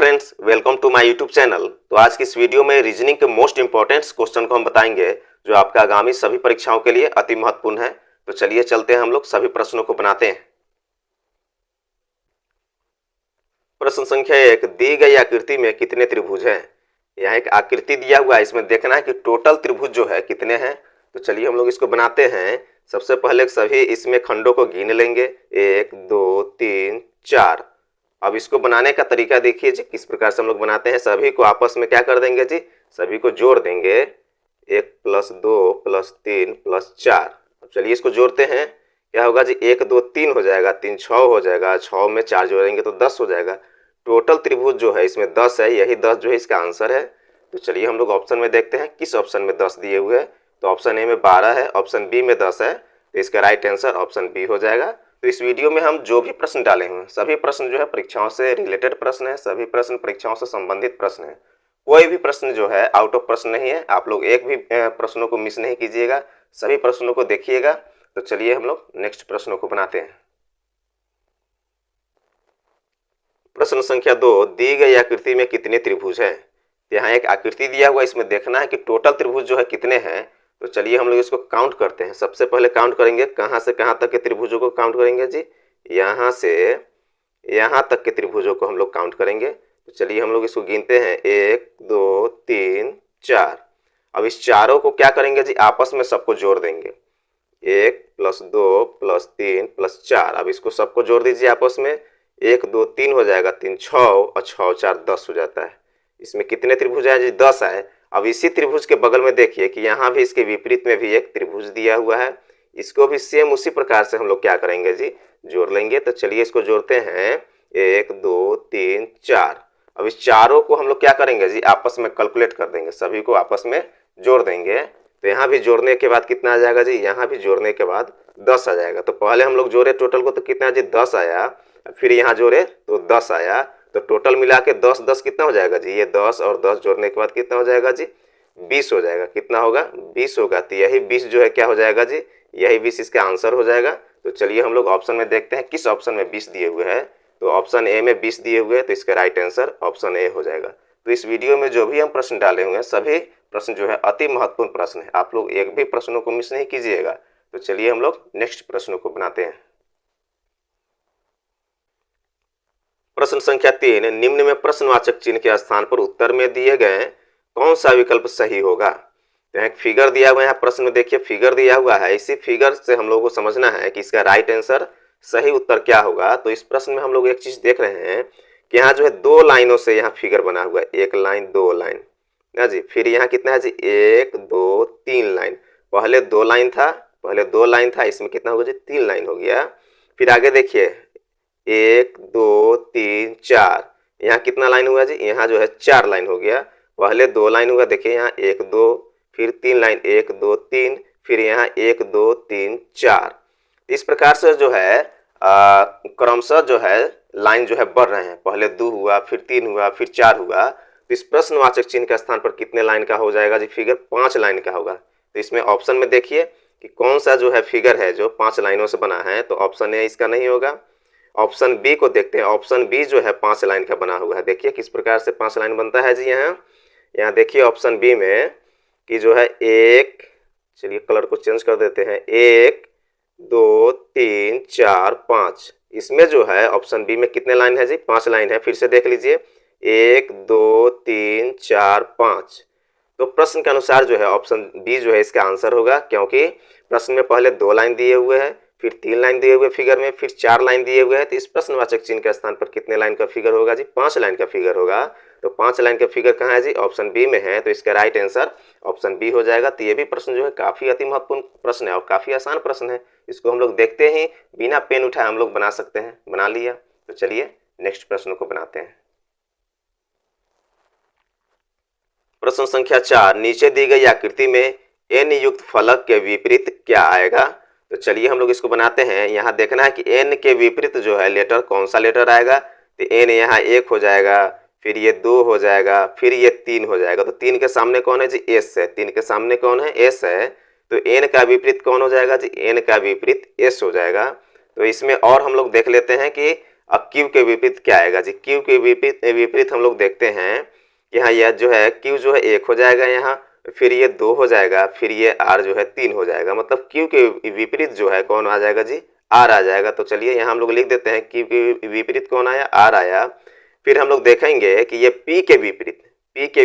Friends, welcome to my YouTube channel. तो आज की इस वीडियो में रीजनिंग के मोस्ट इंपॉर्टेंट क्वेश्चन को हम बताएंगे जो आपका आगामी सभी परीक्षाओं के लिए अति महत्वपूर्ण है। तो चलिए चलते हैं, हम लोग सभी प्रश्नों को बनाते हैं। प्रश्न संख्या 1, दी गई आकृति में कितने त्रिभुज हैं। यहाँ एक आकृति दिया हुआ है, इसमें देखना है कि टोटल त्रिभुज जो है कितने हैं। तो चलिए हम लोग इसको बनाते हैं। सबसे पहले सभी इसमें खंडों को गिन लेंगे, 1 2 3 4। अब इसको बनाने का तरीका देखिए जी, किस प्रकार से हम लोग बनाते हैं। सभी को आपस में क्या कर देंगे जी, सभी को जोड़ देंगे, 1 + 2 + 3 + 4। अब चलिए इसको जोड़ते हैं, क्या होगा जी, 1 2 3 हो जाएगा, 3 6 हो जाएगा, 6 में 4 जोड़ेंगे तो 10 हो जाएगा। टोटल त्रिभुज जो है इसमें 10 है, यही 10 जो है इसका आंसर है। तो चलिए हम लोग ऑप्शन में देखते हैं किस ऑप्शन में 10 दिए हुए हैं। तो ऑप्शन ए में 12 है, ऑप्शन बी में 10 है, तो इसका राइट आंसर ऑप्शन बी हो जाएगा। तो इस वीडियो में हम जो भी प्रश्न डाले हुए हैं सभी प्रश्न जो है परीक्षाओं से रिलेटेड प्रश्न है, सभी प्रश्न परीक्षाओं से संबंधित प्रश्न है। कोई भी प्रश्न जो है आउट ऑफ प्रश्न नहीं है। आप लोग एक भी प्रश्नों को मिस नहीं कीजिएगा, सभी प्रश्नों को देखिएगा। तो चलिए हम लोग नेक्स्ट प्रश्नों को बनाते हैं। प्रश्न संख्या 2, दी गई आकृति में कितने त्रिभुज हैं। यहाँ एक आकृति दिया हुआ, इसमें देखना है कि टोटल त्रिभुज जो है कितने हैं। तो चलिए हम लोग इसको काउंट करते हैं। सबसे पहले काउंट करेंगे, कहाँ से कहाँ तक के त्रिभुजों को काउंट करेंगे जी, यहाँ से यहाँ तक के त्रिभुजों को हम लोग काउंट करेंगे। तो चलिए हम लोग इसको गिनते हैं, 1 2 3 4। अब इस चारों को क्या करेंगे जी, आपस में सबको जोड़ देंगे, 1 + 2 + 3 + 4। अब इसको सबको जोड़ दीजिए आपस में, 1 2 3 हो जाएगा, 3 6 और 6 4 10 हो जाता है। इसमें कितने त्रिभुज हैं जी, 10 है। अब इसी त्रिभुज के बगल में देखिए कि यहाँ भी इसके विपरीत में भी एक त्रिभुज दिया हुआ है, इसको भी सेम उसी प्रकार से हम लोग क्या करेंगे जी, जोड़ लेंगे। तो चलिए इसको जोड़ते हैं, 1 2 3 4। अब इस चारों को हम लोग क्या करेंगे जी, आपस में कैलकुलेट कर देंगे, सभी को आपस में जोड़ देंगे। तो यहाँ भी जोड़ने के बाद कितना आ जाएगा जी, यहाँ भी जोड़ने के बाद 10 आ जाएगा। तो पहले हम लोग जोड़े टोटल को, तो कितना जी, 10 आया। फिर यहाँ जोड़े तो 10 आया। तो टोटल मिला के 10 10 कितना हो जाएगा जी, ये 10 और 10 जोड़ने के बाद कितना हो जाएगा जी, 20 हो जाएगा। कितना होगा, 20 होगा। तो यही 20 जो है क्या हो जाएगा जी, यही 20 इसका आंसर हो जाएगा। तो चलिए हम लोग ऑप्शन में देखते हैं किस ऑप्शन में 20 दिए हुए हैं। तो ऑप्शन ए में 20 दिए हुए हैं, तो इसका राइट आंसर ऑप्शन ए हो जाएगा। तो इस वीडियो में जो भी हम प्रश्न डाले हुए हैं सभी प्रश्न जो है अति महत्वपूर्ण प्रश्न है। आप लोग एक भी प्रश्नों को मिस नहीं कीजिएगा। तो चलिए हम लोग नेक्स्ट प्रश्नों को बनाते हैं। प्रश्न संख्या 3, निम्न में प्रश्नवाचक चिन्ह के स्थान पर उत्तर में दिए गए कौन सा विकल्प सही होगा। तो एक फिगर दिया हुआ है, यहाँ प्रश्न में देखिए फिगर दिया हुआ है। इसी फिगर से हम लोगों को समझना है कि इसका राइट आंसर सही उत्तर क्या होगा। तो इस प्रश्न में हम लोग एक चीज देख रहे हैं कि यहाँ जो है 2 लाइनों से यहाँ फिगर बना हुआ है, 1 लाइन 2 लाइन ना जी। फिर यहाँ कितना है जी, 1 2 3 लाइन। पहले 2 लाइन था, इसमें कितना होगा जी, 3 लाइन हो गया। फिर आगे देखिए 1 2 3 4, यहाँ कितना लाइन हुआ जी, यहाँ जो है 4 लाइन हो गया। पहले 2 लाइन हुआ, देखिए यहाँ 1 2, फिर 3 लाइन 1 2 3, फिर यहाँ 1 2 3 4। इस प्रकार से जो है क्रमशः जो है लाइन जो है बढ़ रहे हैं। पहले 2 हुआ, फिर 3 हुआ, फिर 4 हुआ। तो इस प्रश्नवाचक चिन्ह के स्थान पर कितने लाइन का हो जाएगा जी, फिगर 5 लाइन का होगा। तो इसमें ऑप्शन में देखिए कि कौन सा जो है फिगर है जो 5 लाइनों से बना है। तो ऑप्शन ए इसका नहीं होगा। ऑप्शन बी को देखते हैं, ऑप्शन बी जो है 5 लाइन का बना हुआ है। देखिए किस प्रकार से 5 लाइन बनता है जी। यहाँ देखिए ऑप्शन बी में कि जो है एक, चलिए कलर को चेंज कर देते हैं, 1 2 3 4 5। इसमें जो है ऑप्शन बी में कितने लाइन है जी, 5 लाइन है। फिर से देख लीजिए, 1 2 3 4 5। तो प्रश्न के अनुसार जो है ऑप्शन बी जो है इसका आंसर होगा, क्योंकि प्रश्न में पहले 2 लाइन दिए हुए हैं, फिर 3 लाइन दिए हुए फिगर में, फिर 4 लाइन दिए हुए हैं। तो इस प्रश्नवाचक चिन्ह के स्थान पर कितने लाइन का फिगर होगा जी, 5 लाइन का फिगर होगा। तो 5 लाइन का फिगर कहाँ है जी, ऑप्शन बी में है। तो इसका राइट आंसर ऑप्शन बी हो जाएगा। तो ये भी प्रश्न जो है काफी अति महत्वपूर्ण प्रश्न है और काफी आसान प्रश्न है। इसको हम लोग देखते ही बिना पेन उठाए हम लोग बना सकते हैं, बना लिया। तो चलिए नेक्स्ट प्रश्न को बनाते हैं। प्रश्न संख्या 4, नीचे दी गई आकृति में n युक्त फलक के विपरीत क्या आएगा। तो चलिए हम लोग इसको बनाते हैं। यहाँ देखना है कि n के विपरीत जो है लेटर कौन सा लेटर आएगा। तो n यहाँ 1 हो जाएगा, फिर ये 2 हो जाएगा, फिर ये 3 हो जाएगा। तो 3 के सामने कौन है जी, s है। 3 के सामने कौन है, s है। तो n का विपरीत कौन हो जाएगा जी, n का विपरीत s हो जाएगा। तो इसमें और हम लोग देख लेते हैं कि अब क्यू के विपरीत क्या आएगा जी? क्यू के विपरीत हम लोग देखते हैं कि यहाँ यह जो है क्यू जो है 1 हो जाएगा यहाँ, फिर ये 2 हो जाएगा, फिर ये आर जो है 3 हो जाएगा। मतलब क्यू के विपरीत जो है कौन आ जाएगा जी? आर आ जाएगा। तो चलिए यहाँ हम लोग लिख देते हैं क्यू के विपरीत कौन आया? आर आया। फिर हम लोग देखेंगे कि ये पी के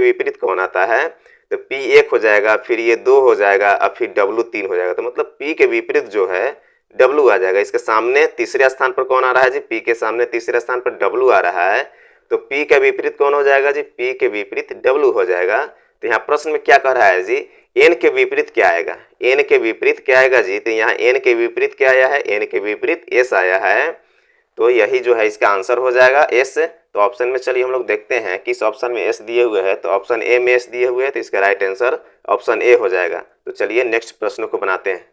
विपरीत कौन आता है? तो पी 1 हो जाएगा, फिर ये 2 हो जाएगा, अब फिर डब्लू 3 हो जाएगा। तो मतलब पी के विपरीत जो है डब्लू आ जाएगा। इसके सामने तीसरे स्थान पर कौन आ रहा है जी? पी के सामने तीसरे स्थान पर डब्लू आ रहा है। तो पी के विपरीत कौन हो जाएगा जी? पी के विपरीत डब्लू हो जाएगा। तो यहाँ प्रश्न में क्या कह रहा है जी? एन के विपरीत क्या आएगा? एन के विपरीत क्या आएगा जी? तो यहाँ एन के विपरीत क्या आया है? एन के विपरीत एस आया है। तो यही जो है इसका आंसर हो जाएगा एस। तो ऑप्शन में चलिए हम लोग देखते हैं किस ऑप्शन में एस दिए हुए हैं। तो ऑप्शन ए में एस दिए हुए हैं, तो इसका राइट आंसर ऑप्शन ए हो जाएगा। तो चलिए नेक्स्ट प्रश्न को बनाते हैं।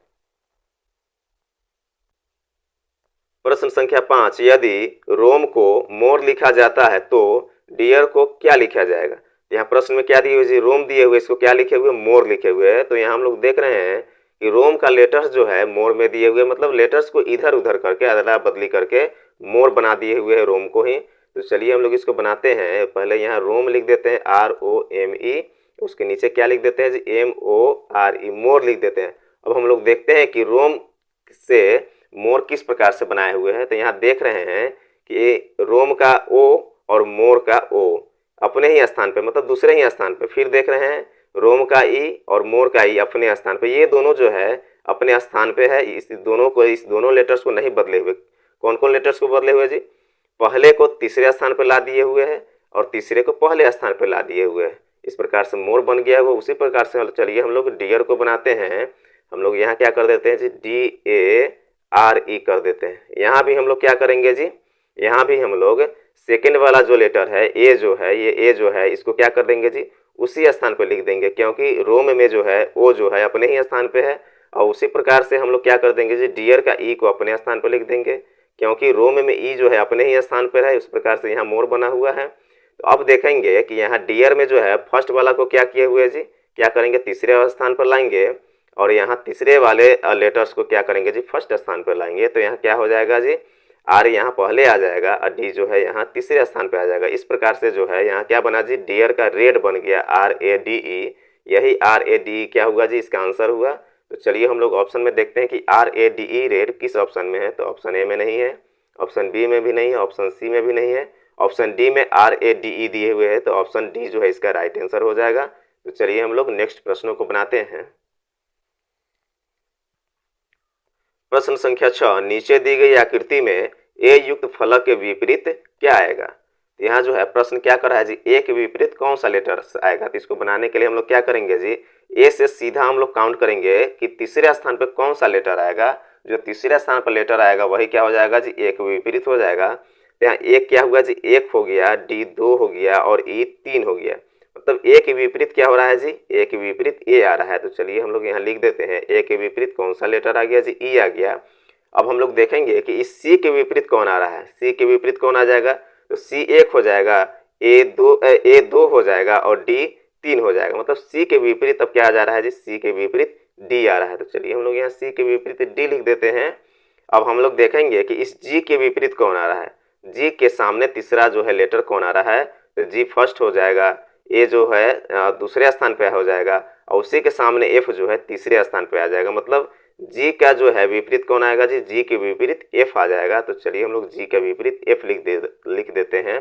प्रश्न संख्या 5, यदि रोम को मोर लिखा जाता है तो डियर को क्या लिखा जाएगा? यहाँ प्रश्न में क्या दिए हुए जी? रोम दिए हुए, इसको क्या लिखे हुए? मोर लिखे हुए हैं। तो यहाँ हम लोग देख रहे हैं कि रोम का लेटर्स जो है मोर में दिए हुए, मतलब लेटर्स को इधर उधर करके अदला बदली करके मोर बना दिए हुए है रोम को ही। तो चलिए हम लोग इसको बनाते हैं। पहले यहाँ रोम लिख देते हैं ROME, उसके नीचे क्या लिख देते हैं जी? MORE, मोर लिख देते हैं। अब हम लोग देखते हैं कि रोम से मोर किस प्रकार से बनाए हुए हैं। तो यहाँ देख रहे हैं कि रोम का ओ और मोर का ओ अपने ही स्थान पे, मतलब दूसरे ही स्थान पे। फिर देख रहे हैं रोम का ई और मोर का ई अपने स्थान पे। ये दोनों जो है अपने स्थान पे है। इस दोनों लेटर्स को नहीं बदले हुए। कौन कौन लेटर्स को बदले हुए जी? पहले को तीसरे स्थान पर ला दिए हुए हैं और तीसरे को पहले स्थान पर ला दिए हुए हैं। इस प्रकार से मोर बन गया है वो। उसी प्रकार से चलिए हम लोग डियर को बनाते हैं। हम लोग यहाँ क्या कर देते हैं जी? DARE कर देते हैं। यहाँ भी हम लोग क्या करेंगे जी? यहाँ भी हम लोग सेकेंड वाला जो लेटर है ए जो है, ये ए जो है इसको क्या कर देंगे जी? उसी स्थान पर लिख देंगे, क्योंकि रोम में जो है ओ जो है अपने ही स्थान पे है। और उसी प्रकार से हम लोग क्या कर देंगे जी? डियर का ई को अपने स्थान पर लिख देंगे, क्योंकि रोम में ई जो है अपने ही स्थान पर है। उस प्रकार से यहाँ मोर बना हुआ है। तो अब देखेंगे कि यहाँ डियर में जो है फर्स्ट वाला को क्या किए हुए जी? क्या करेंगे? तीसरे स्थान पर लाएंगे और यहाँ तीसरे वाले लेटर्स को क्या करेंगे जी? फर्स्ट स्थान पर लाएंगे। तो यहाँ क्या हो जाएगा जी? आर यहाँ पहले आ जाएगा और डी जो है यहाँ तीसरे स्थान पे आ जाएगा। इस प्रकार से जो है यहाँ क्या बना जी? डियर का रेड बन गया RADE। यही RADE क्या हुआ जी? इसका आंसर हुआ। तो चलिए हम लोग ऑप्शन में देखते हैं कि RADE रेड किस ऑप्शन में है। तो ऑप्शन ए में नहीं है, ऑप्शन बी में भी नहीं है, ऑप्शन सी में भी नहीं है, ऑप्शन डी में RADE दिए हुए है। तो ऑप्शन डी जो है इसका राइट आंसर हो जाएगा। तो चलिए हम लोग नेक्स्ट प्रश्नों को बनाते हैं। प्रश्न संख्या 6, नीचे दी गई आकृति में ए युक्त फलक के विपरीत क्या आएगा? तो यहाँ जो है प्रश्न क्या कर रहा है जी? ए के विपरीत कौन सा लेटर आएगा? तो इसको बनाने के लिए हम लोग क्या करेंगे जी? ए से सीधा हम लोग काउंट करेंगे कि तीसरे स्थान पर कौन सा लेटर आएगा। जो तीसरे स्थान पर लेटर आएगा वही क्या हो जाएगा जी? ए के विपरीत हो जाएगा। तो यहाँ एक क्या हुआ जी? 1 हो गया, डी 2 हो गया और ई 3 हो गया। मतलब ए के विपरीत क्या हो रहा है जी? ए के विपरीत ए आ रहा है। तो चलिए हम लोग यहाँ लिख देते हैं ए के विपरीत कौन सा लेटर आ गया जी? ई आ गया। अब हम लोग देखेंगे कि इस सी के विपरीत कौन आ रहा है। सी के विपरीत कौन आ जाएगा? तो सी 1 हो जाएगा, ए 2 हो जाएगा और डी 3 हो जाएगा। मतलब सी के विपरीत अब क्या आ जा रहा है जी? सी के विपरीत डी आ रहा है। तो चलिए हम लोग यहाँ सी के विपरीत डी लिख देते हैं। अब हम लोग देखेंगे कि इस जी के विपरीत कौन आ रहा है। जी के सामने तीसरा जो है लेटर कौन आ रहा है? तो जी फर्स्ट हो जाएगा, ए जो है दूसरे स्थान पे हो जाएगा और उसी के सामने एफ जो है तीसरे स्थान पे आ जाएगा। मतलब जी का जो है विपरीत कौन आएगा जी? जी के विपरीत एफ आ जाएगा। तो चलिए हम लोग जी के विपरीत एफ लिख देते हैं।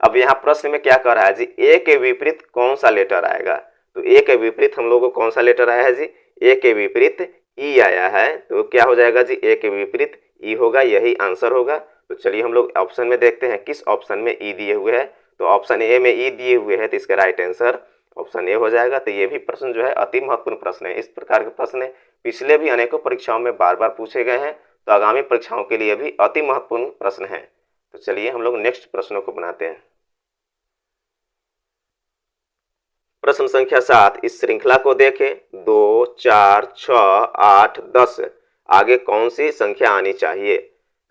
अब यहाँ प्रश्न में क्या कर रहा है जी? ए के विपरीत कौन सा लेटर आएगा? तो ए के विपरीत हम लोगों को कौन सा लेटर आया है जी? ए के विपरीत ई आया है। तो क्या हो जाएगा जी? ए के विपरीत ई होगा, यही आंसर होगा। तो चलिए हम लोग ऑप्शन में देखते हैं किस ऑप्शन में ई दिए हुए हैं। तो ऑप्शन ए में ई दिए हुए हैं, तो इसका राइट आंसर ऑप्शन ए हो जाएगा। तो ये भी प्रश्न जो है अति महत्वपूर्ण प्रश्न है। इस प्रकार के प्रश्न पिछले भी अनेकों परीक्षाओं में बार बार पूछे गए हैं, तो आगामी परीक्षाओं के लिए भी अति महत्वपूर्ण प्रश्न है। तो चलिए हम लोग नेक्स्ट प्रश्नों को बनाते हैं। प्रश्न संख्या 7, इस श्रृंखला को देखें। 2, 4, 6, 8, 10 आगे कौन सी संख्या आनी चाहिए?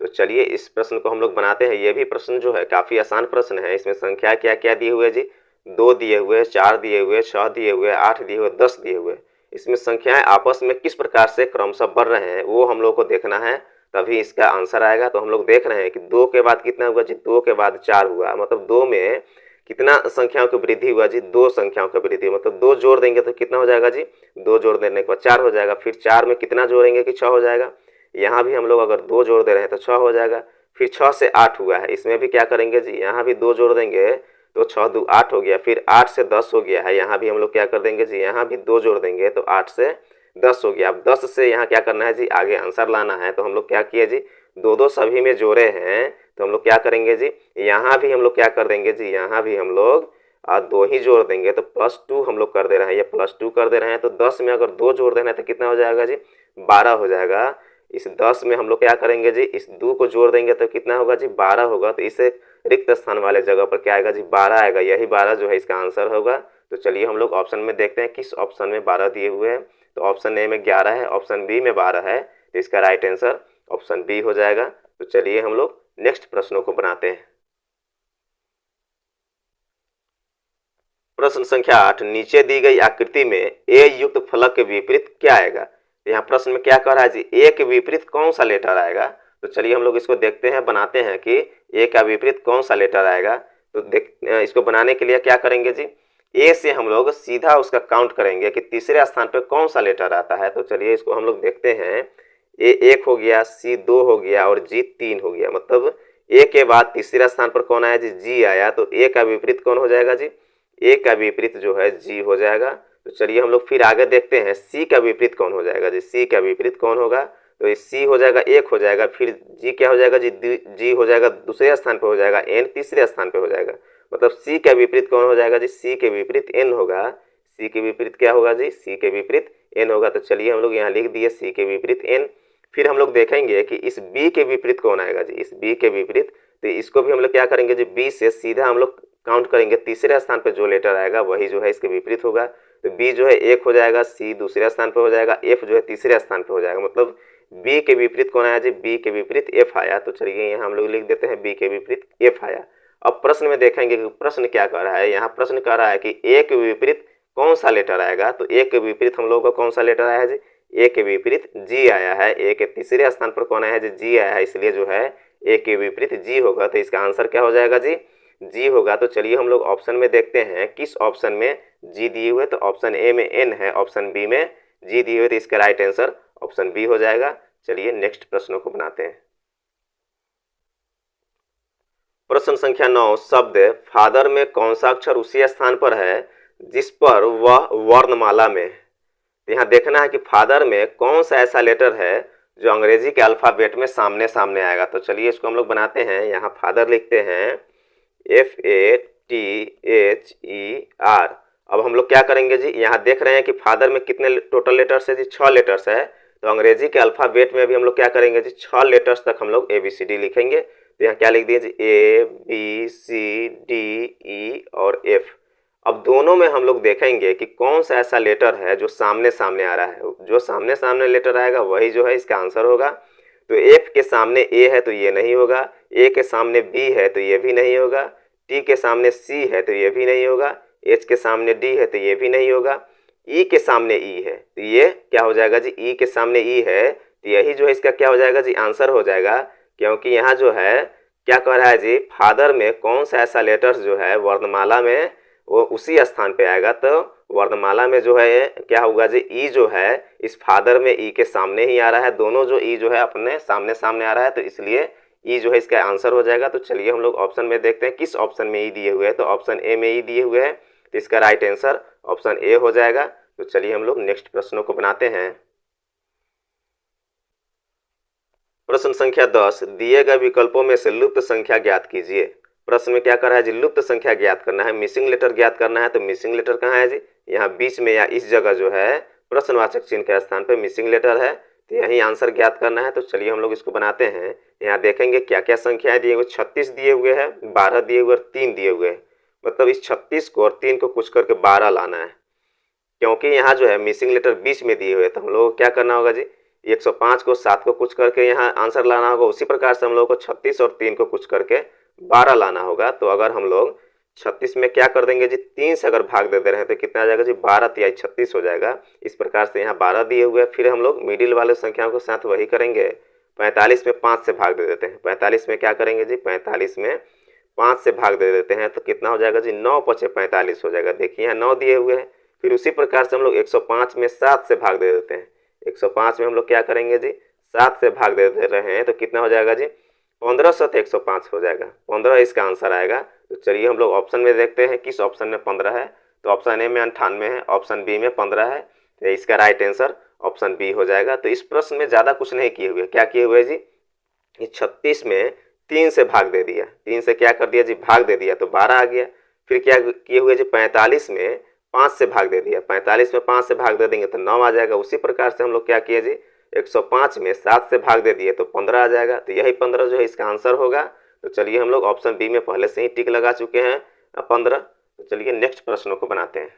तो चलिए इस प्रश्न को हम लोग बनाते हैं। ये भी प्रश्न जो है काफ़ी आसान प्रश्न है। इसमें संख्या क्या क्या दिए हुए जी? 2 दिए हुए, 4 दिए हुए, 6 दिए हुए, 8 दिए हुए, 10 दिए हुए। इसमें संख्याएं आपस में किस प्रकार से क्रमशः बढ़ रहे हैं वो हम लोग को देखना है। तभी इसका आंसर आएगा। तो हम लोग देख रहे हैं कि 2 के बाद कितना हुआ जी, 2 के बाद 4 हुआ, मतलब 2 में कितना संख्याओं की वृद्धि हुआ जी, 2 संख्याओं की वृद्धि, मतलब 2 जोड़ देंगे तो कितना हो जाएगा जी, 2 जोड़ देने के बाद 4 हो जाएगा। फिर 4 में कितना जोड़ेंगे कि 6 हो जाएगा। यहाँ भी हम लोग अगर 2 जोड़ दे रहे हैं तो 6 हो जाएगा। फिर 6 से 8 हुआ है, इसमें भी क्या करेंगे जी, यहाँ भी 2 जोड़ देंगे तो 6 2 8 हो गया। फिर 8 से 10 हो गया है, यहाँ भी हम लोग क्या कर देंगे जी, यहाँ भी 2 जोड़ देंगे तो 8 से 10 हो गया। अब 10 से यहाँ क्या करना है जी, आगे आंसर लाना है। तो हम लोग क्या किए जी, 2 सभी में जोड़े हैं, तो हम लोग क्या करेंगे जी, यहाँ भी हम लोग क्या कर देंगे जी, यहाँ भी हम लोग 2 ही जोड़ देंगे तो +2 हम लोग कर दे रहे हैं, ये +2 कर दे रहे हैं। तो 10 में अगर 2 जोड़ देना है तो कितना हो जाएगा जी, 12 हो जाएगा। इस 10 में हम लोग क्या करेंगे जी, इस 2 को जोड़ देंगे तो कितना होगा जी, 12 होगा। तो इसे रिक्त स्थान वाले जगह पर क्या आएगा जी, 12 आएगा। यही 12 जो है इसका आंसर होगा। तो चलिए हम लोग ऑप्शन में देखते हैं किस ऑप्शन में 12 दिए हुए हैं। तो ऑप्शन ए में 11 है, ऑप्शन बी में 12 है, तो इसका राइट आंसर ऑप्शन बी हो जाएगा। तो चलिए हम लोग नेक्स्ट प्रश्नों को बनाते हैं। प्रश्न संख्या 8, नीचे दी गई आकृति में ए युक्त फलक के विपरीत क्या आएगा। यहाँ प्रश्न में क्या कह रहा है जी, ए के विपरीत कौन सा लेटर आएगा। तो चलिए हम लोग इसको देखते हैं, बनाते हैं कि ए का विपरीत कौन सा लेटर आएगा। तो इसको बनाने के लिए क्या करेंगे जी, ए से हम लोग सीधा उसका काउंट करेंगे कि तीसरे स्थान पर कौन सा लेटर आता है। तो चलिए इसको हम लोग देखते हैं, ए 1 हो गया, सी 2 हो गया और जी 3 हो गया। मतलब ए के बाद तीसरे स्थान पर कौन आया जी, जी आया। तो ए का विपरीत कौन हो जाएगा जी, ए का विपरीत जो है जी हो जाएगा। तो चलिए हम लोग फिर आगे देखते हैं, सी का विपरीत कौन हो जाएगा जी, सी का विपरीत कौन होगा। तो ये सी हो जाएगा 1 हो जाएगा, फिर जी क्या हो जाएगा जी, जी हो जाएगा दूसरे स्थान पर हो जाएगा, एन तीसरे स्थान पर हो जाएगा। मतलब सी का विपरीत कौन हो जाएगा जी, सी के विपरीत एन होगा। सी के विपरीत क्या होगा जी, सी के विपरीत एन होगा। तो चलिए हम लोग यहाँ लिख दिए सी के विपरीत एन। फिर हम लोग देखेंगे कि इस बी के विपरीत कौन आएगा जी, इस बी के विपरीत। तो इसको भी हम लोग क्या करेंगे जी, बी से सीधा हम लोग काउंट करेंगे, तीसरे स्थान पे जो लेटर आएगा वही जो है इसके विपरीत होगा। तो बी जो है 1 हो जाएगा, सी दूसरे स्थान पे हो जाएगा, एफ जो है तीसरे स्थान पे हो जाएगा। मतलब बी के विपरीत कौन आया जी, बी के विपरीत एफ आया। तो चलिए यहाँ हम लोग लिख देते हैं बी के विपरीत एफ आया। अब प्रश्न में देखेंगे कि प्रश्न क्या कह रहा है। यहाँ प्रश्न कह रहा है कि ए के विपरीत कौन सा लेटर आएगा। तो ए के विपरीत हम लोगों का कौन सा लेटर आया जी, ए के विपरीत जी आया है। ए के तीसरे स्थान पर कौन आया है जी, जी आया है, इसलिए जो है ए के विपरीत जी होगा। तो इसका आंसर क्या हो जाएगा जी, जी होगा। तो चलिए हम लोग ऑप्शन में देखते हैं किस ऑप्शन में जी दिए हुए। तो ऑप्शन ए में एन है, ऑप्शन बी में जी दिए हुए, तो इसका राइट आंसर ऑप्शन बी हो जाएगा। चलिए नेक्स्ट प्रश्नों को बनाते हैं। प्रश्न संख्या 9, शब्द फादर में कौन सा अक्षर उसी स्थान पर है जिस पर वह वर्णमाला में। यहाँ देखना है कि फादर में कौन सा ऐसा लेटर है जो अंग्रेजी के अल्फाबेट में सामने सामने आएगा। तो चलिए इसको हम लोग बनाते हैं। यहाँ फादर लिखते हैं FATHER। अब हम लोग क्या करेंगे जी, यहाँ देख रहे हैं कि फादर में कितने टोटल लेटर्स है जी, 6 लेटर्स है। तो अंग्रेजी के अल्फाबेट में भी हम लोग क्या करेंगे जी, 6 लेटर्स तक हम लोग ABCD लिखेंगे। तो यहाँ क्या लिख दिए जी, ABCDE और F। अब दोनों में हम लोग देखेंगे कि कौन सा ऐसा लेटर है जो सामने सामने आ रहा है। जो सामने सामने लेटर आएगा वही जो है इसका आंसर होगा। तो F के सामने A है तो ये नहीं होगा, A के सामने B है तो ये भी नहीं होगा, T के सामने C है तो ये भी नहीं होगा, H के सामने D है तो ये भी नहीं होगा, E के सामने E है तो ये क्या हो जाएगा जी, E के सामने E है तो यही जो है इसका क्या हो जाएगा जी, आंसर हो जाएगा। क्योंकि यहाँ जो है क्या कह रहा है जी, फादर में कौन सा ऐसा लेटर्स जो है वर्णमाला में वो उसी स्थान पे आएगा। तो वर्णमाला में जो है क्या होगा जी, ई जो है इस फादर में ई के सामने ही आ रहा है। दोनों जो ई जो है अपने सामने सामने आ रहा है, तो इसलिए ई जो है इसका आंसर हो जाएगा। तो चलिए हम लोग ऑप्शन में देखते हैं किस ऑप्शन में ई दिए हुए हैं। तो ऑप्शन ए में ई दिए हुए हैं, तो इसका राइट आंसर ऑप्शन ए हो जाएगा। तो चलिए हम लोग नेक्स्ट प्रश्नों को बनाते हैं। प्रश्न संख्या 10, दिए गए विकल्पों में से लुप्त संख्या ज्ञात कीजिए। प्रश्न में क्या कर रहा है जी, लुप्त संख्या ज्ञात करना है, मिसिंग लेटर ज्ञात करना है। तो मिसिंग लेटर कहाँ है जी, यहाँ बीच में या इस जगह जो है प्रश्नवाचक चिन्ह के स्थान पर मिसिंग लेटर है, तो यही आंसर ज्ञात करना है। तो चलिए हम लोग इसको बनाते हैं। यहाँ देखेंगे क्या क्या संख्याएं दिए हुए, 36 दिए हुए हैं, 12 दिए हुए और 3 दिए हुए हैं। मतलब इस 36 को और 3 को कुछ करके 12 लाना है। क्योंकि यहाँ जो है मिसिंग लेटर बीच में दिए हुए, तो हम लोग को क्या करना होगा जी, 105 को 7 को कुछ करके यहाँ आंसर लाना होगा। उसी प्रकार से हम लोग को 36 और 3 को कुछ करके 12 लाना होगा। तो अगर हम लोग 36 में क्या कर देंगे जी, 3 से अगर भाग दे दे रहे हैं तो कितना आ जाएगा जी, 12 तिहाई 36 हो जाएगा। इस प्रकार से यहाँ 12 दिए हुए हैं। फिर हम लोग मिडिल वाले संख्याओं के साथ वही करेंगे, 45 में 5 से भाग दे देते हैं। 45 में क्या करेंगे जी, 45 में 5 से भाग दे देते हैं तो कितना हो जाएगा जी, 9 पचे 45 हो जाएगा। देखिए यहाँ 9 दिए हुए हैं। फिर उसी प्रकार से हम लोग 105 में 7 से भाग दे देते हैं। 105 में हम लोग क्या करेंगे जी, 7 से भाग दे दे रहे हैं तो कितना हो जाएगा जी, 15 7 105 हो जाएगा। 15 इसका आंसर आएगा। तो चलिए हम लोग ऑप्शन में देखते हैं किस ऑप्शन में 15 है। तो ऑप्शन ए में 98 है, ऑप्शन बी में 15 है, तो इसका राइट आंसर ऑप्शन बी हो जाएगा। तो इस प्रश्न में ज़्यादा कुछ नहीं किए हुए, क्या किए हुए जी, 36 में 3 से भाग दे दिया, 3 से क्या कर दिया जी, भाग दे दिया तो 12 आ गया। फिर क्या किए हुए जी, 45 में 5 से भाग दे दिया, 45 में 5 से भाग दे देंगे तो 9 आ जाएगा। उसी प्रकार से हम लोग क्या किए जी, 105 में 7 से भाग दे दिए तो 15 आ जाएगा। तो यही 15 जो है इसका आंसर होगा। तो चलिए हम लोग ऑप्शन बी में पहले से ही टिक लगा चुके हैं 15। तो चलिए नेक्स्ट प्रश्नों को बनाते हैं।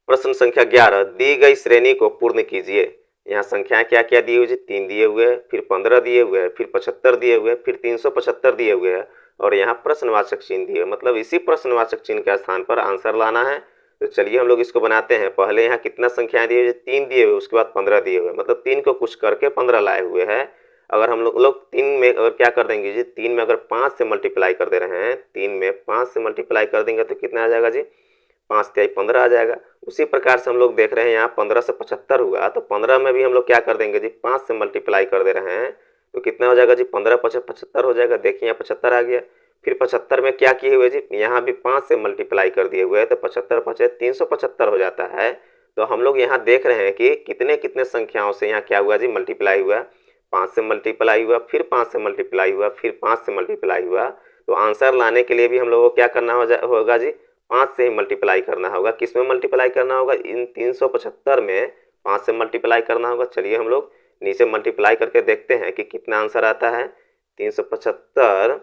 प्रश्न संख्या 11, दी गई श्रेणी को पूर्ण कीजिए। यहाँ संख्याएं क्या क्या दी हुई है, 3 दिए हुए हैं, फिर 15 दिए हुए हैं, फिर 75 दिए हुए हैं, फिर 375 दिए हुए हैं और यहाँ प्रश्नवाचक चिन्ह दिए, मतलब इसी प्रश्नवाचक चिन्ह के स्थान पर आंसर लाना है। तो चलिए हम लोग इसको बनाते हैं। पहले यहाँ कितना संख्याएं दिए हुए, 3 दिए हुए, उसके बाद 15 दिए हुए, मतलब 3 को कुछ करके 15 लाए हुए हैं। अगर हम लोग 3 में अगर क्या कर देंगे जी, 3 में अगर 5 से मल्टीप्लाई कर दे रहे हैं, 3 में 5 से मल्टीप्लाई कर देंगे तो कितना आ जाएगा जी, 5 तिहाई 15 आ जाएगा। उसी प्रकार से हम लोग देख रहे हैं यहाँ 15 से 75 हुआ तो 15 में भी हम लोग क्या कर देंगे जी, 5 से मल्टीप्लाई कर दे रहे हैं तो कितना हो जाएगा जी, 15 पचे 75 हो जाएगा। देखिए यहाँ 75 आ गया। फिर 75 में क्या किए हुए जी, यहाँ भी 5 से मल्टीप्लाई कर दिए हुए तो 75 पचे 375 हो जाता है। तो हम लोग यहाँ देख रहे हैं कि कितने कितने संख्याओं से यहाँ क्या हुआ जी, मल्टीप्लाई हुआ। 5 से मल्टीप्लाई हुआ, फिर 5 से मल्टीप्लाई हुआ, फिर 5 से मल्टीप्लाई हुआ। तो आंसर लाने के लिए भी हम लोगों को क्या करना होगा जी, 5 से ही मल्टीप्लाई करना होगा। किस में मल्टीप्लाई करना होगा, इन 375 में 5 से मल्टीप्लाई करना होगा। चलिए हम लोग नीचे मल्टीप्लाई करके देखते हैं कि कितना आंसर आता है। 375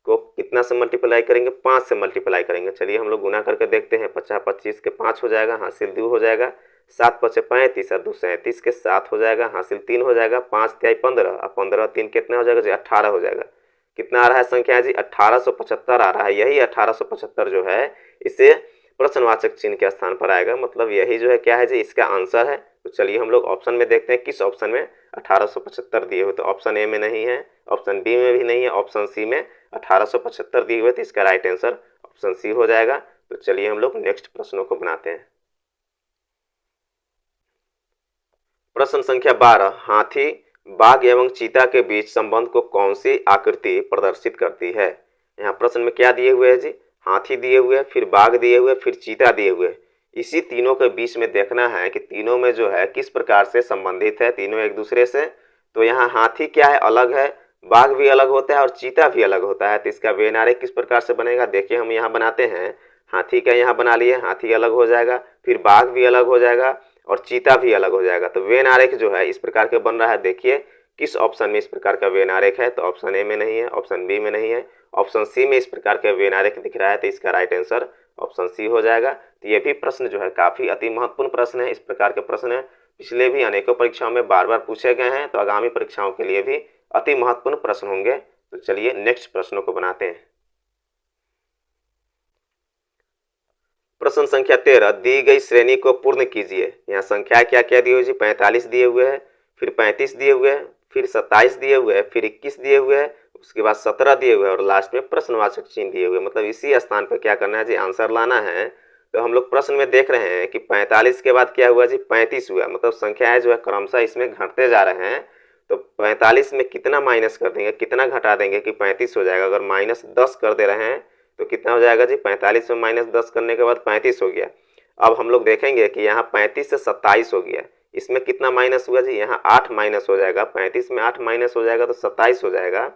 को कितना से मल्टीप्लाई करेंगे, 5 से मल्टीप्लाई करेंगे। चलिए हम लोग गुना करके देखते हैं। 50 25 के 5 हो जाएगा, हासिल 2 हो जाएगा। 7 पचे 35 और 2 37 के 7 हो जाएगा, हासिल 3 हो जाएगा। 5 तिहाई 15 और 15 3 कितना हो जाएगा जी, 18 हो जाएगा। कितना आ रहा है संख्या जी, 1875 आ रहा है। यही 1875 जो है इसे प्रश्नवाचक चिन्ह के स्थान पर आएगा, मतलब यही जो है क्या है जी, इसका आंसर है। तो चलिए हम लोग ऑप्शन में देखते हैं किस ऑप्शन में 1875 दिए हुए। तो ऑप्शन ए में नहीं है, ऑप्शन बी में भी नहीं है, ऑप्शन सी में 1875 दिए हुए, तो इसका राइट आंसर ऑप्शन सी हो जाएगा। तो चलिए हम लोग नेक्स्ट प्रश्नों को बनाते हैं। प्रश्न संख्या 12, हाथी, बाघ एवं चीता के बीच संबंध को कौन सी आकृति प्रदर्शित करती है। यहाँ प्रश्न में क्या दिए हुए हैं जी, हाथी दिए हुए, फिर बाघ दिए हुए, फिर चीता दिए हुए। इसी तीनों के बीच में देखना है कि तीनों में जो है किस प्रकार से संबंधित है तीनों एक दूसरे से। तो यहाँ हाथी क्या है, अलग है, बाघ भी अलग होता है और चीता भी अलग होता है। तो इसका वेन आरेख किस प्रकार से बनेगा, देखिए हम यहाँ बनाते हैं। हाथी का यहाँ बना लिए, हाथी अलग हो जाएगा, फिर बाघ भी अलग हो जाएगा और चीता भी अलग हो जाएगा। तो वेन आरेख जो है इस प्रकार के बन रहा है। देखिए किस ऑप्शन में इस प्रकार का वेन आरेख है, तो ऑप्शन ए में नहीं है, ऑप्शन बी में नहीं है, ऑप्शन सी में इस प्रकार का वेन आरेख दिख रहा है। तो इसका राइट आंसर ऑप्शन सी हो जाएगा। तो ये भी प्रश्न जो है काफी अति महत्वपूर्ण प्रश्न है। इस प्रकार के प्रश्न पिछले भी अनेकों परीक्षाओं में बार बार पूछे गए हैं, तो आगामी परीक्षाओं के लिए भी अति महत्वपूर्ण प्रश्न होंगे। तो चलिए नेक्स्ट प्रश्नों को बनाते हैं। प्रश्न संख्या 13, दी गई श्रेणी को पूर्ण कीजिए। यहाँ संख्या क्या क्या दी हुई है, 45 दिए हुए हैं, फिर 35 दिए हुए हैं, फिर 27 दिए हुए हैं, फिर 21 दिए हुए हैं, उसके बाद 17 दिए हुए हैं और लास्ट में प्रश्नवाचक चिन्ह दिए हुए। मतलब इसी स्थान पर क्या करना है जी, आंसर लाना है। तो हम लोग प्रश्न में देख रहे हैं कि 45 के बाद क्या हुआ जी, 35 हुआ, मतलब संख्याएं जो है क्रमशः इसमें घटते जा रहे हैं। तो 45 में कितना माइनस कर देंगे, कितना घटा देंगे कि 35 हो जाएगा। अगर -10 कर दे रहे हैं तो कितना हो जाएगा जी, 45 में -10 करने के बाद 35 हो गया। अब हम लोग देखेंगे कि यहाँ 35 से 27 हो गया, इसमें कितना माइनस हुआ जी, यहाँ 8 माइनस हो जाएगा। 35 में 8 माइनस हो जाएगा तो 27 हो जाएगा।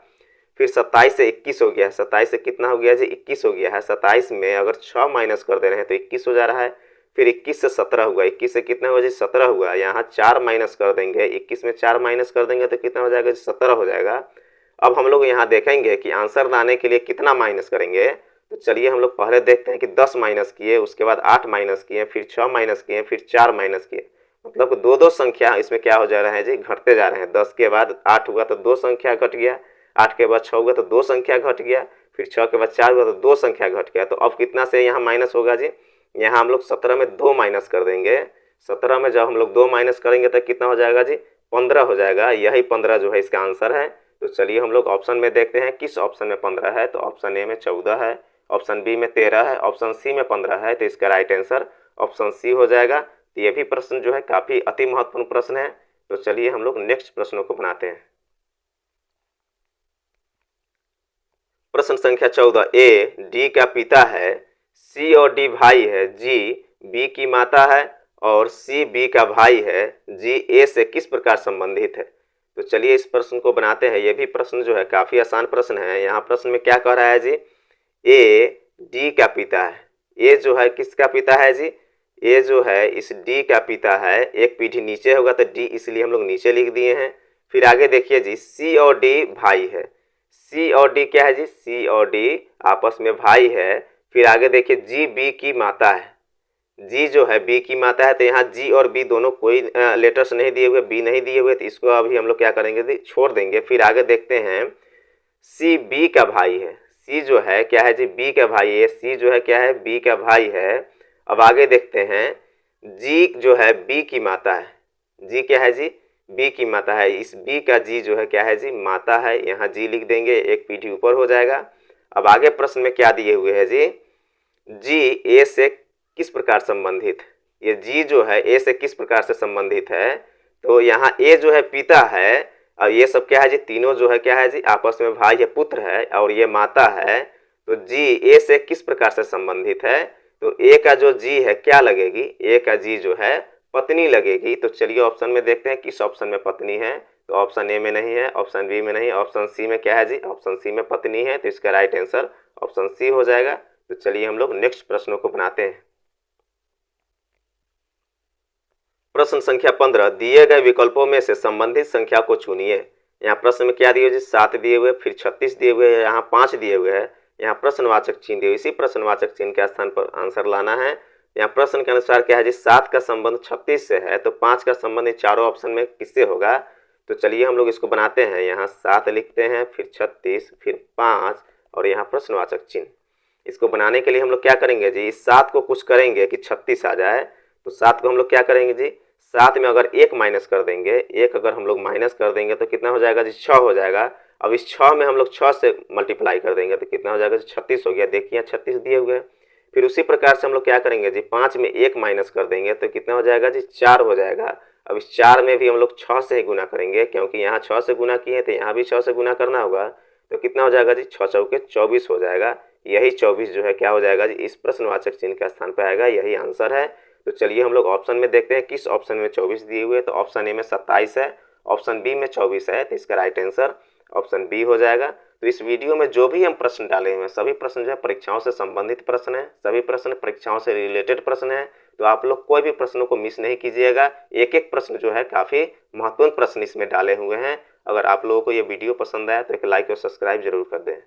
फिर 27 से 21 हो गया, 27 से कितना हो गया जी, 21 हो गया है। 27 में अगर 6 माइनस कर दे रहे हैं तो 21 हो जा रहा है। फिर 21 से 17 हुआ, 21 से कितना हुआ जी, 17 हुआ। यहाँ 4 माइनस कर देंगे, 21 में 4 माइनस कर देंगे तो कितना हो जाएगा जी, 17 हो जाएगा। अब हम लोग यहाँ देखेंगे कि आंसर लाने के लिए कितना माइनस करेंगे। तो चलिए हम लोग पहले देखते हैं कि 10 माइनस किए, उसके बाद 8 माइनस किए, फिर 6 माइनस किए, फिर 4 माइनस किए। मतलब दो संख्या इसमें क्या हो जा रहा है जी, घटते जा रहे हैं। 10 के बाद 8 हुआ तो 2 संख्या घट गया, 8 के बाद 6 हुआ तो 2 संख्या घट गया, फिर 6 के बाद 4 हुआ तो 2 संख्या घट गया। तो अब कितना से यहाँ माइनस होगा जी, यहाँ हम लोग 17 में 2 माइनस कर देंगे। 17 में जब हम लोग 2 माइनस करेंगे तो कितना हो जाएगा जी, 15 हो जाएगा, यही 15 जो है इसका आंसर है। तो चलिए हम लोग ऑप्शन में देखते हैं किस ऑप्शन में 15 है। तो ऑप्शन ए में 14 है, ऑप्शन बी में 13 है, ऑप्शन सी में 15 है। तो इसका राइट आंसर ऑप्शन सी हो जाएगा। तो ये भी प्रश्न जो है काफी अति महत्वपूर्ण प्रश्न है। तो चलिए हम लोग नेक्स्ट प्रश्नों को बनाते हैं। प्रश्न संख्या 14, ए डी का पिता है, सी और डी भाई है, जी बी की माता है और सी बी का भाई है, जी ए से किस प्रकार संबंधित है। तो चलिए इस प्रश्न को बनाते हैं। ये भी प्रश्न जो है काफी आसान प्रश्न है। यहाँ प्रश्न में क्या कह रहा है जी, ए डी का पिता है। ए जो है किसका पिता है जी, ए जो है इस डी का पिता है। एक पीढ़ी नीचे होगा तो डी इसलिए हम लोग नीचे लिख दिए हैं। फिर आगे देखिए जी, सी और डी भाई है। सी और डी क्या है जी, सी और डी आपस में भाई है। फिर आगे देखिए जी बी की माता है, जी जो है बी की माता है। तो यहाँ जी और बी दोनों कोई लेटर्स नहीं दिए हुए, बी नहीं दिए हुए, तो इसको अभी हम लोग क्या करेंगे जी, छोड़ देंगे। फिर आगे देखते हैं, सी बी का भाई है। सी जो है क्या है जी, बी का भाई है। सी जो है क्या है, बी का भाई है। अब आगे देखते हैं, जी जो है बी की माता है। जी क्या है जी, बी की माता है। इस बी का जी जो है क्या है जी, माता है। यहाँ जी लिख देंगे, एक पीढ़ी ऊपर हो जाएगा। अब आगे प्रश्न में क्या दिए हुए हैं जी, जी ए से किस प्रकार संबंधित। ये जी जो है ए से किस प्रकार से संबंधित है। तो यहाँ ए जो है पिता है और ये सब क्या है जी, तीनों जो है क्या है जी, आपस में भाई है, पुत्र है और ये माता है। तो जी ए से किस प्रकार से संबंधित है। तो ए का जो जी है क्या लगेगी, ए का जी जो है पत्नी लगेगी। तो चलिए ऑप्शन में देखते हैं किस ऑप्शन में पत्नी है। तो ऑप्शन ए में नहीं है, ऑप्शन बी में नहीं, ऑप्शन सी में क्या है जी, ऑप्शन सी में पत्नी है। तो इसका राइट आंसर ऑप्शन सी हो जाएगा। तो चलिए हम लोग नेक्स्ट प्रश्नों को बनाते हैं। प्रश्न संख्या 15, दिए गए विकल्पों में से संबंधित संख्या को चुनिए। यहाँ प्रश्न में क्या दिए हुए जी, 7 दिए हुए, फिर 36 दिए हुए हैं, यहाँ 5 दिए हुए हैं, यहाँ प्रश्नवाचक चिन्ह दिए हुए। इसी प्रश्नवाचक चिन्ह के स्थान पर आंसर लाना है। यहाँ प्रश्न के अनुसार क्या है जी, 7 का संबंध 36 से है। तो 5 का संबंध इन चारों ऑप्शन में किससे होगा। तो चलिए हम लोग इसको बनाते हैं। यहाँ 7 लिखते हैं, फिर 36, फिर 5 और यहाँ प्रश्नवाचक चिन्ह। इसको बनाने के लिए हम लोग क्या करेंगे जी, इस 7 को कुछ करेंगे कि 36 आ जाए। तो 7 को हम लोग क्या करेंगे जी, 7 में अगर 1 माइनस कर देंगे, 1 अगर हम लोग माइनस कर देंगे तो कितना हो जाएगा जी, 6 हो जाएगा। अब इस 6 में हम लोग 6 से मल्टीप्लाई कर देंगे तो कितना हो जाएगा जी, 36 हो गया। देखिए 36 दिए हुए हैं। फिर उसी प्रकार से हम लोग क्या करेंगे जी, 5 में 1 माइनस कर देंगे तो कितना हो जाएगा जी, 4 हो जाएगा। अब इस 4 में भी हम लोग 6 से ही गुना करेंगे, क्योंकि यहाँ 6 से गुना किए तो यहाँ भी 6 से गुना करना होगा। तो कितना हो जाएगा जी, 6 चौके 24 हो जाएगा। यही 24 जो है क्या हो जाएगा जी, इस प्रश्नवाचक चिन्ह का स्थान पर आएगा, यही आंसर है। तो चलिए हम लोग ऑप्शन में देखते हैं किस ऑप्शन में 24 दिए हुए। तो ऑप्शन ए में 27 है, ऑप्शन बी में 24 है। तो इसका राइट आंसर ऑप्शन बी हो जाएगा। तो इस वीडियो में जो भी हम प्रश्न डाले हुए हैं सभी प्रश्न जो है परीक्षाओं से संबंधित प्रश्न है, सभी प्रश्न परीक्षाओं से रिलेटेड प्रश्न है। तो आप लोग कोई भी प्रश्नों को मिस नहीं कीजिएगा। एक एक प्रश्न जो है काफ़ी महत्वपूर्ण प्रश्न इसमें डाले हुए हैं। अगर आप लोगों को ये वीडियो पसंद आया तो एक लाइक और सब्सक्राइब जरूर कर दें।